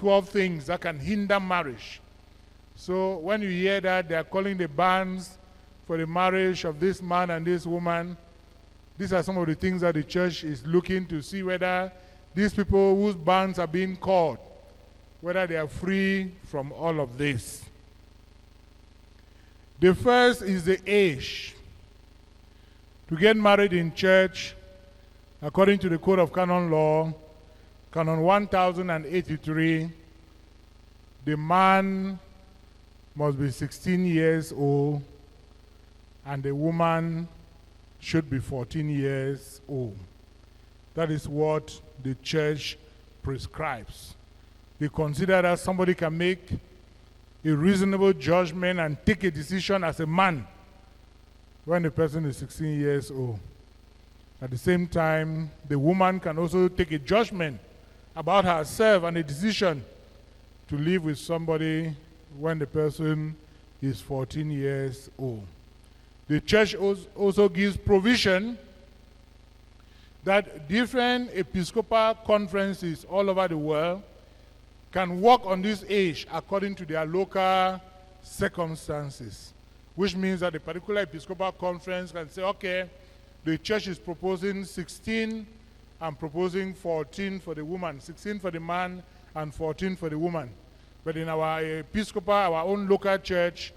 12 things that can hinder marriage. So when you hear that they are calling the banns for the marriage of this man and this woman, these are some of the things that the church is looking to see whether these people whose banns are being called, whether they are free from all of this. The first is the age. To get married in church, according to the Code of Canon Law, Canon 1083, the man must be 16 years old and the woman should be 14 years old. That is what the church prescribes. They consider that somebody can make a reasonable judgment and take a decision as a man when the person is 16 years old. At the same time, the woman can also take a judgment about herself and a decision to live with somebody when the person is 14 years old. The church also gives provision that different episcopal conferences all over the world can work on this age according to their local circumstances, which means that the particular episcopal conference can say, okay, the church is proposing 16 and proposing 14 for the woman, 16 for the man and 14 for the woman. But in our episcopal, our own local church,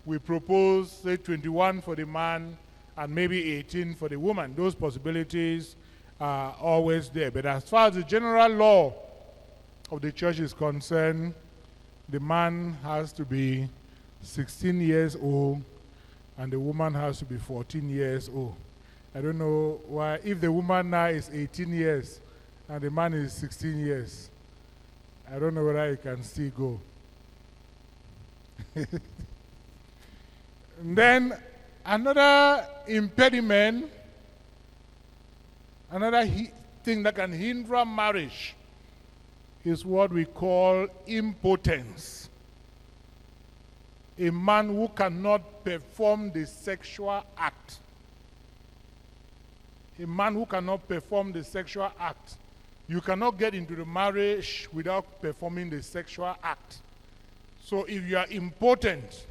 we propose, say, 21 for the man and maybe 18 for the woman. Those possibilities are always there. But as far as the general law of the church is concerned, the man has to be 16 years old and the woman has to be 14 years old. I don't know why, if the woman now is 18 years and the man is 16 years, I don't know whether he can still go. And then another impediment, another thing that can hinder marriage is what we call impotence. A man who cannot perform the sexual act. A man who cannot perform the sexual act. You cannot get into the marriage without performing the sexual act. So if you are impotent,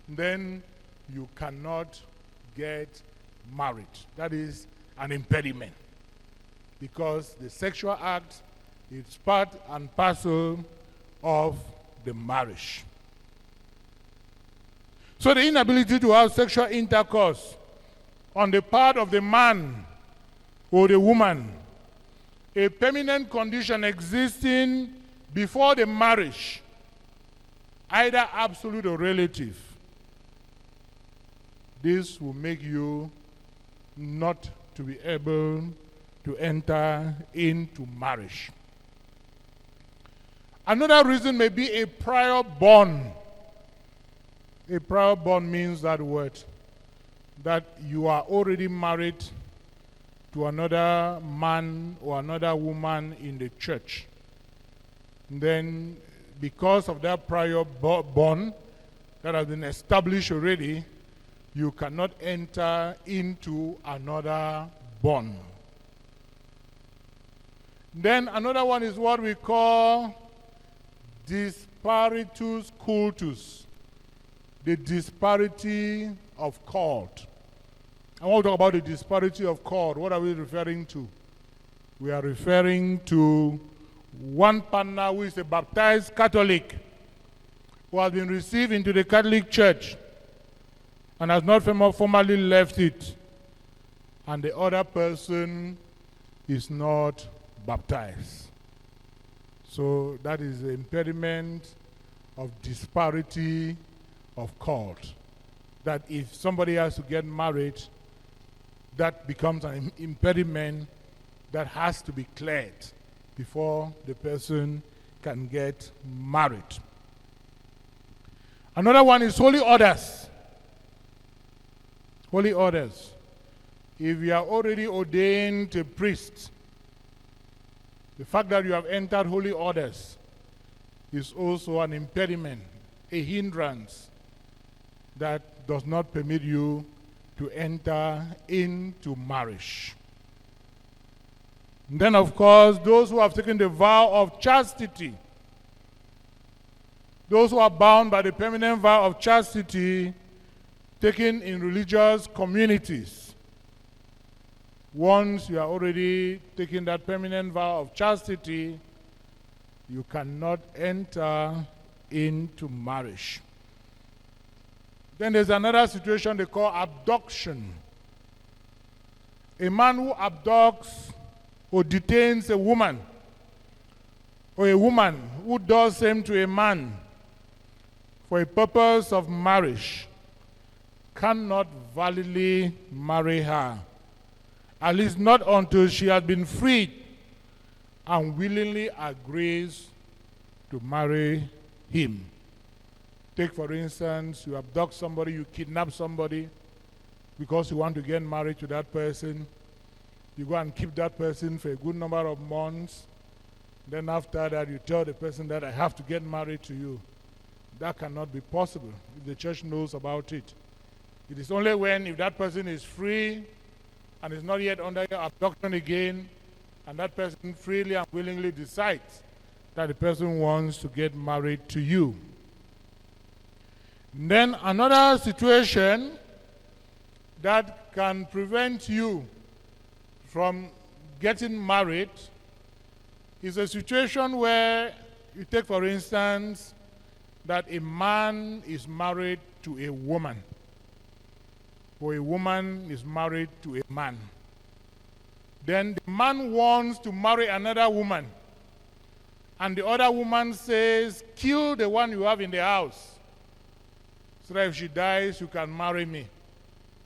then you cannot get married. That is an impediment. Because the sexual act is part and parcel of the marriage. So the inability to have sexual intercourse on the part of the man or the woman, a permanent condition existing before the marriage, either absolute or relative, this will make you not to be able to enter into marriage. Another reason may be a prior bond. A prior bond means that word, that you are already married to another man or another woman in the church. And then, because of that prior bond that has been established already, you cannot enter into another bond. Then another one is what we call disparitus cultus, the disparity of cult. I want to talk about the disparity of cult. What are we referring to? We are referring to one partner who is a baptized Catholic who has been received into the Catholic Church and has not formally left it, and the other person is not baptized. So that is the impediment of disparity of cult. That if somebody has to get married, that becomes an impediment that has to be cleared before the person can get married. Another one is holy orders. Holy orders. If you are already ordained a priest, the fact that you have entered holy orders is also an impediment, a hindrance that does not permit you to enter into marriage. And then, of course, those who have taken the vow of chastity, those who are bound by the permanent vow of chastity taken in religious communities. Once you are already taking that permanent vow of chastity, you cannot enter into marriage. Then there's another situation they call abduction. A man who abducts or detains a woman, or a woman who does same to a man for a purpose of marriage, cannot validly marry her, at least not until she has been freed and willingly agrees to marry him. Take, for instance, you abduct somebody, you kidnap somebody because you want to get married to that person. You go and keep that person for a good number of months. Then after that, you tell the person that I have to get married to you. That cannot be possible if the church knows about it. It is only when, if that person is free and is not yet under your abduction again, and that person freely and willingly decides that the person wants to get married to you. And then another situation that can prevent you from getting married is a situation where you take, for instance, that a man is married to a woman, or a woman is married to a man. Then the man wants to marry another woman, and the other woman says, kill the one you have in the house, so that if she dies, you can marry me.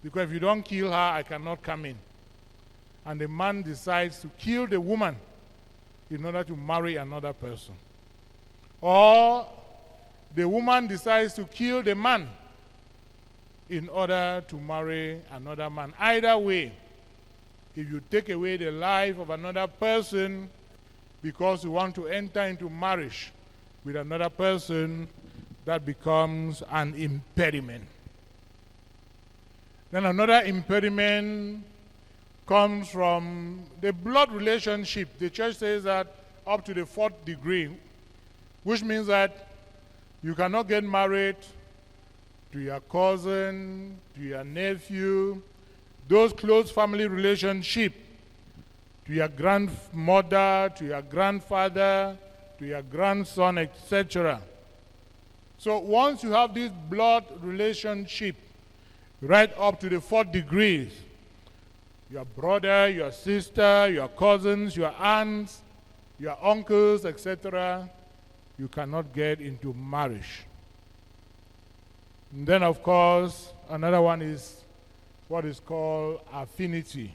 Because if you don't kill her, I cannot come in. And the man decides to kill the woman in order to marry another person. Or the woman decides to kill the man in order to marry another man. Either way, if you take away the life of another person because you want to enter into marriage with another person, that becomes an impediment. Then another impediment comes from the blood relationship. The church says that up to the 4th degree, which means that you cannot get married to your cousin, to your nephew, those close family relationship, to your grandmother, to your grandfather, to your grandson, etc. So once you have this blood relationship right up to the 4th degree, your brother, your sister, your cousins, your aunts, your uncles, etc., you cannot get into marriage. And then, of course, another one is what is called affinity,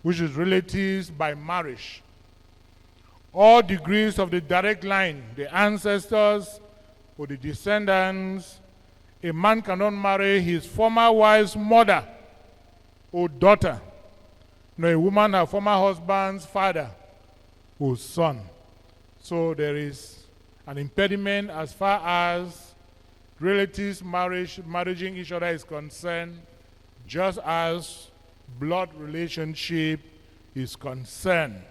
which is relatives by marriage. All degrees of the direct line, the ancestors or the descendants, a man cannot marry his former wife's mother or daughter, nor a woman her former husband's father or son. So there is an impediment as far as relatives marrying each other is concerned, just as blood relationship is concerned.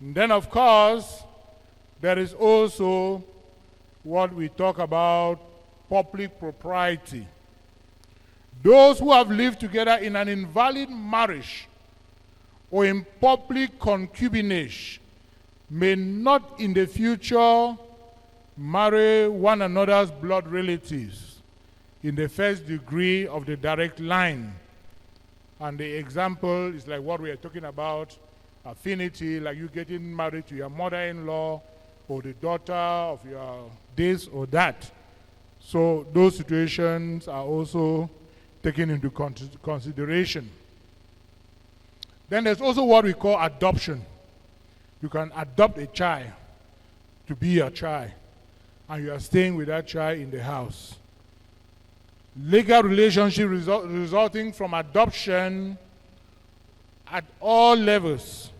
And then, of course, there is also what we talk about public propriety. Those who have lived together in an invalid marriage or in public concubinage may not in the future marry one another's blood relatives in the 1st degree of the direct line. And the example is like what we are talking about, affinity, like you getting married to your mother-in-law or the daughter of your this or that. So those situations are also taken into consideration. Then there's also what we call adoption. You can adopt a child to be your child, and you are staying with that child in the house. Legal relationship resulting from adoption at all levels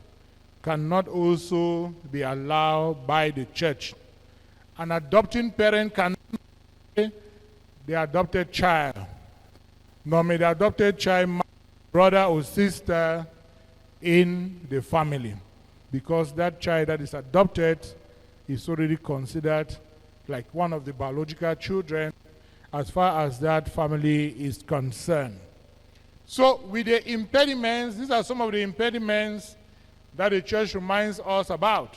cannot also be allowed by the church. An adopting parent cannot marry the adopted child, nor may the adopted child marry brother or sister in the family. because that child that is adopted is already considered like one of the biological children as far as that family is concerned. So with the impediments, these are some of the impediments that the church reminds us about.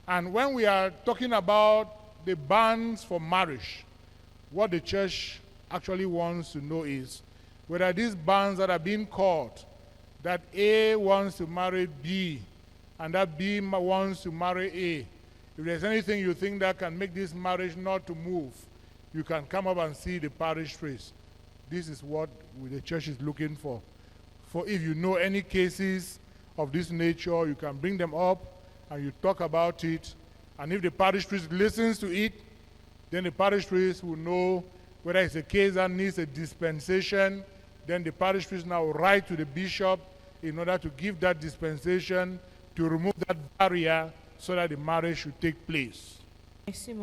And when we are talking about the bans for marriage, what the church actually wants to know is whether these bans that are being called, that A wants to marry B, and that B wants to marry A, if there's anything you think that can make this marriage not to move, you can come up and see the parish priest. This is what the church is looking for. For if you know any cases of this nature, you can bring them up and you talk about it. And if the parish priest listens to it, then the parish priest will know whether it's a case that needs a dispensation. Then the parish priest now will write to the bishop in order to give that dispensation to remove that barrier so that the marriage should take place.